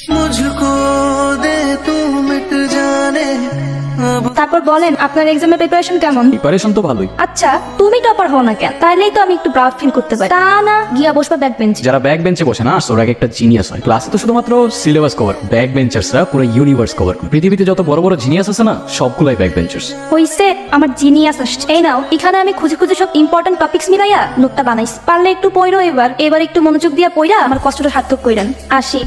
मुझको दे तू मिट जाने। তারপর বলেন আপনার এক্সামের প্রিপারেশন কেমন? প্রিপারেশন তো ভালোই। আচ্ছা তুমি টপার হও না কেন? তাইলেই তো আমি একটু প্রাউড ফিল করতে পারি। তা না গিয়া বসবা ব্যাক বেঞ্চে। যারা ব্যাক বেঞ্চে বসে না ওরা একটা জিনিয়াস হয়। ক্লাসে তো শুধুমাত্র সিলেবাস কভার, ব্যাক বেঞ্চার্সরা পুরো ইউনিভার্স কভার করে। পৃথিবীতে যত বড় বড় জিনিয়াস আছে না সবগুলাই ব্যাক বেঞ্চার্স। হইছে আমার জিনিয়াস আসছে। এই নাও এখানে আমি খুঁজে খুঁজে সব ইম্পর্টেন্ট টপিকস মিলাইয়া নোটটা বানাইছি। পারলে একটু পড়ো এবার একটু মনোযোগ দিয়া পড়া আমার কষ্টটা সার্থক কইরেন। আসি।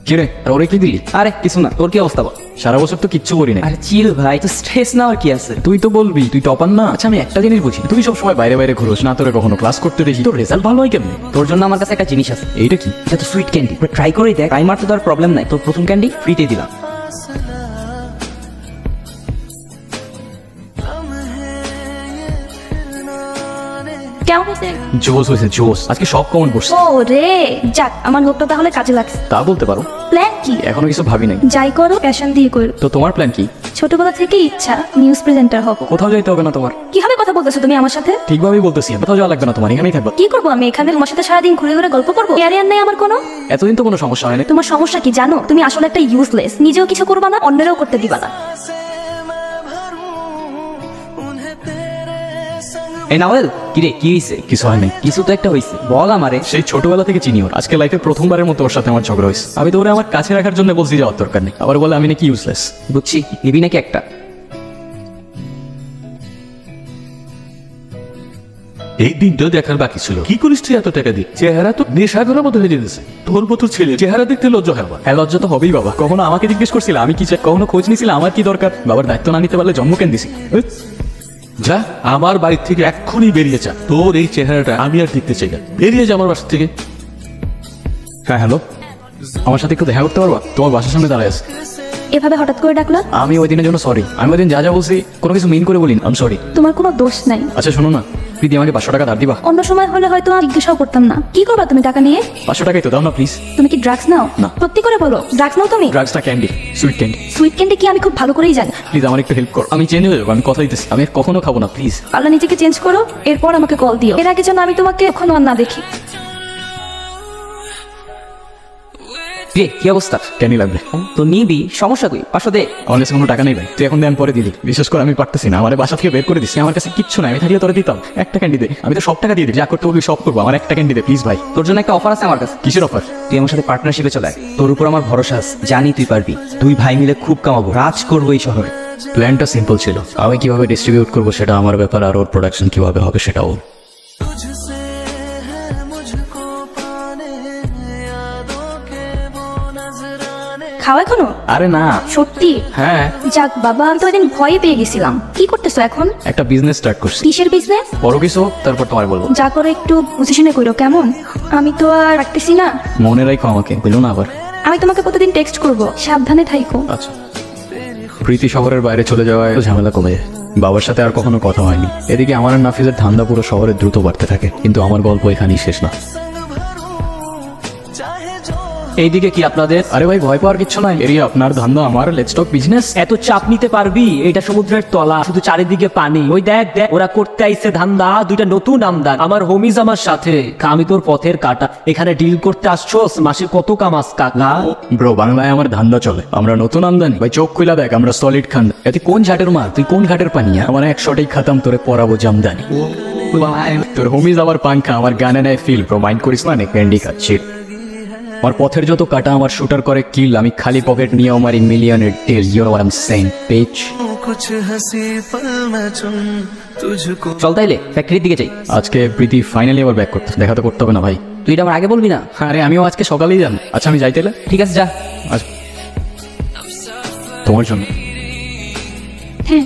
কিরে আর ওরে কি দিলি? আরে কিছু না, তোর কি অবস্থা বল? সারা বছর তো কিচ্ছু করি না। আরে চিল ভাই, তো স্ট্রেস নেওয়ার কি আছে? তুই তো বলবি তুই টপার না। আচ্ছা আমি একটা জিনিস বুঝি, তুই সব সময় বাইরে বাইরে ঘুরোস না, তোরে কখনো ক্লাস করতে দেখি, তোর রেজাল্ট ভালো হয় কেমনে? তোর জন্য আমার কাছে একটা জিনিস আছে। এইটা কি? এটা তো সুইট ক্যান্ডি। ট্রাই করেই দেখ, টাইমার তো তোর প্রবলেম নাই। তোর প্রথম ক্যান্ডি ফ্রিতে দিলাম। কেমন হয়েছে? জোস হয়েছে জোস। আজকে সব কমন পড়ছে। ও রে যাক, আমার নোটটা তাহলে কাজে লাগছে। তা বলতে পারো। প্ল্যান কি? এখনো কিছু ভাবি নাই। যাই করো প্যাশন দিয়ে করো। তো তোমার প্ল্যান কি? ছোটবেলা থেকে ইচ্ছা নিউজ প্রেজেন্টার হব। কোথাও যাইতে হবে না তোমার। কিভাবে কথা বলতেছো তুমি আমার সাথে? ঠিকভাবেই বলতেছি, কোথাও যাওয়া লাগবে না তোমার, এখানেই থাকবো। কি করবো আমি এখানে? তোমার সাথে সারাদিন ঘুরে ঘুরে গল্প করবো? ক্যারিয়ার নেই আমার কোনো। এতদিন তো কোনো সমস্যা হয়নি। তোমার সমস্যা কি জানো? তুমি আসলে একটা ইউজলেস। নিজেও কিছু করবা না, অন্যেরও করতে দিবা না। এই নাওয়েল, কি রে কি হইছে? কিছু হয় নাই। কিছু তো একটা হইছে, বল আমারে। সেই ছোটবেলা থেকে চিনি ওর। আজকে লাইফে প্রথমবারের মতো ওর সাথে আমার ঝগড়া হয়েছে। আমি তো ওরে আমার কাছে রাখার জন্য বলছি যাওয়ার দরকার নেই, আবার বলে আমি নাকি ইউজলেস। বুঝছি, নিবি নাকি একটা? এই দিনটা দেখার বাকি ছিল। কি করিস তুই এত টাকা দিয়ে? চেহারা তো নেশাগরের মতো হয়ে যেতেছে। তোর মতো ছেলে চেহারা দেখতে লজ্জা হয়। হ্যাঁ লজ্জা তো হবেই বাবা। কখনো আমাকে জিজ্ঞেস করছিল আমি কি চাই? কখনো খোঁজ নিছিল আমার কি দরকার? বাবার দায়িত্ব না নিতে পারলে জন্ম কেন দিছি? যা আমার বাড়ি থেকে এক্ষুনি বেরিয়ে যা। তোর এই চেহারাটা আমি আর দেখতে চাই না। বেরিয়ে যা আমার বাসা থেকে। হ্যাঁ হ্যালো, আমার সাথে একটু দেখা করতে পারবা? তোমার বাসার সামনে দাঁড়ায় আছে। এভাবে হঠাৎ করে ডাকলা? আমি ওই দিনের জন্য সরি। আমি ওই দিন যা যা বলছি কোনো কিছু মিন করে বলিনি। আমি সরি। তোমার কোনো দোষ নাই। আচ্ছা শোনো না, প্রীতি আমাকে 500 টাকা ধার দিবা? অন্য সময় হলে হয়তো আমি জিজ্ঞাসাও করতাম না। কি করবা তুমি টাকা নিয়ে? 500 টাকাই তো দাও না প্লিজ। তুমি কি ড্রাগস নাও? না। সত্যি করে বলো, ড্রাগস নাও তুমি? ড্রাগসটা candy, sweet candy. Sweet candy কি আমি খুব ভালো করেই জানি। প্লিজ আমার একটু হেল্প করো। আমি চেঞ্জ হয়ে যাবো, আমি কথা দিতেছি। আমি আর কখনো খাবো না প্লিজ। আল্লাহ নিজেকে চেঞ্জ করো, এরপর আমাকে কল দিও। এর আগে যেন আমি তোমাকে কখনো আর না দেখি। রে কি অবস্থা? ক্যান্ডি লাগবে তো নিবি, সমস্যা কই? 500 দে। আমার কাছে কোনো টাকা নেই ভাই, তুই এখন দে আমি পরে দিদি। বিশেষ করে আমি পারতেছি না, আমার বাসা থেকে বের করে দিচ্ছি। আমার কাছে কিচ্ছু নাই, আমি থাকলে তোরা দিতাম। একটা ক্যান্ডি দে, আমি তো সব টাকা দিয়ে দিই, যা করতে বলবি সব করবো। আমার একটা ক্যান্ডি দে প্লিজ ভাই। তোর জন্য একটা অফার আছে আমার কাছে। কিসের অফার? তুই আমার সাথে পার্টনারশিপে চলে আয়। তোর উপর আমার ভরসা আছে, জানি তুই পারবি। দুই ভাই মিলে খুব কামাবো, রাজ করবো এই শহরে। প্ল্যানটা সিম্পল ছিল, আমি কিভাবে ডিস্ট্রিবিউট করবো সেটা আমার ব্যাপার, আর ওর প্রোডাকশন কিভাবে হবে সেটা ওর। খাওয়া এখনো? আরে না। সত্যি? হ্যাঁ। যাক বাবা, আমি তো একদিন ভয়ে পেয়ে গেছিলাম। কি করতেছো এখন? একটা বিজনেস স্টার্ট করছি। কিসের বিজনেস? বড় কিছু হোক তারপর তোমার বলবো। যা করে একটু পজিশনে কইরো কেমন? আমি তো আর রাখতেছি না। মনে রাখো আমাকে, বলো না আবার। আমি তোমাকে প্রতিদিন টেক্সট করব, সাবধানে থাইকো। আচ্ছা। প্রীতি শহরের বাইরে চলে যাওয়ায় ঝামেলা কমে যায়। বাবার সাথে আর কখনো কথা হয়নি। এদিকে আমার আর নাফিজের ধান্দা পুরো শহরে দ্রুত বাড়তে থাকে, কিন্তু আমার গল্প এখানেই শেষ না। এইদিকে কি আপনাদের? আরে ভাই ভয় পাওয়ার কিচ্ছু নাই, এরিয়া আপনার ধান্দা আমার লেটস টক বিজনেস। এত চাপ নিতে পারবি? এটা সমুদ্রের তলা, শুধু চারিদিকে পানি। ওই দেখ দেখ, ওরা করতে আইছে ধান্দা। দুইটা নতুন আমদার, আমার হোমিজ আমার সাথে। আমি তোর পথের কাটা, এখানে ডিল করতে আসছোস। মাসে কত কামাস কাকা? ব্রো বাংলায় আমার ধান্দা চলে, আমরা নতুন আমদানি। ভাই চোখ খুলা দেখ, আমরা সলিড খান। এতে কোন ঝাটের মাল, তুই কোন ঘাটের পানি? আমার 100টাই খাতাম, তোরে পরাবো জামদানি। তোর হোমিজ আমার পাঙ্খা, আমার গানে নেয় ফিল। ব্রো মাইন্ড করিস না, ক্যান্ডি খাচ্ছি। আমার পথের যত কাটা আমার শুটার করে কিল। আমি খালি পকেট নিয়ে আমার মিলিয়নের টেল। You know what I am saying পেজ। চল তাইলে ফ্যাক্টরির দিকে যাই। আজকে প্রীতি ফাইনালি আবার ব্যাক করতে, দেখা তো করতে হবে না ভাই। তুই এটা আমার আগে বলবি না? আরে আমিও আজকে সকালেই যান। আচ্ছা আমি যাই তাহলে। ঠিক আছে যা। আচ্ছা তোমার জন্য হ্যাঁ।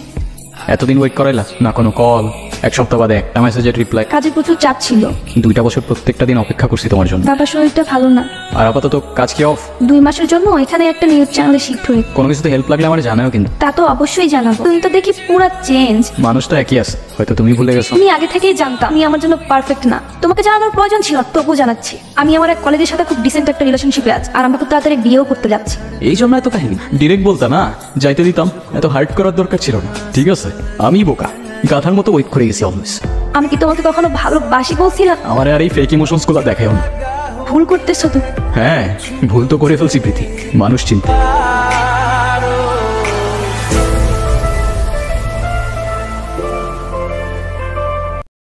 এতদিন ওয়েট করাইলা না, কোনো কল? 1 সপ্তাহ বাদে একটা মেসেজের রিপ্লাই। কাজে প্রচুর চাপ ছিল। 2টা বছর প্রত্যেকটা দিন অপেক্ষা করছি তোমার জন্য। বাবার শরীরটা ভালো না। আর আপাতত কাজ কি অফ? 2 মাসের জন্য এখানে একটা নিউজ চ্যানেলে শিফট হয়ে। কোনো কিছুতে হেল্প লাগলে আমার জানাও কিন্তু। তা তো অবশ্যই জানাবো। তুমি তো দেখি পুরো চেঞ্জ। মানুষটা একই আছে, হয়তো তুমি ভুলে গেছো। তুমি আগে থেকেই জানতাম তুমি আমার জন্য পারফেক্ট না। তোমাকে জানানোর প্রয়োজন ছিল, তবু জানাচ্ছি। আমি আমার এক কলেজের সাথে খুব ডিসেন্ট একটা রিলেশনশিপে আছি, আর আমরা খুব তাড়াতাড়ি বিয়েও করতে যাচ্ছি। এই জন্য এত কাহিনী। ডিরেক্ট বলতা না, যাইতে দিতাম। এত হার্ট করার দরকার ছিল না। ঠিক আছে আমি বোকা, গাধার মতো ওয়েট করে গেছি অলওয়েজ। আমি কি তোমাকে কখনো ভালোবাসি বলছিলাম? আমার আর এই ফেক ইমোশনস গুলো দেখাও না। ভুল করতেছো তো। হ্যাঁ, ভুল তো করে ফেলছি প্রীতি, মানুষ চিনতে।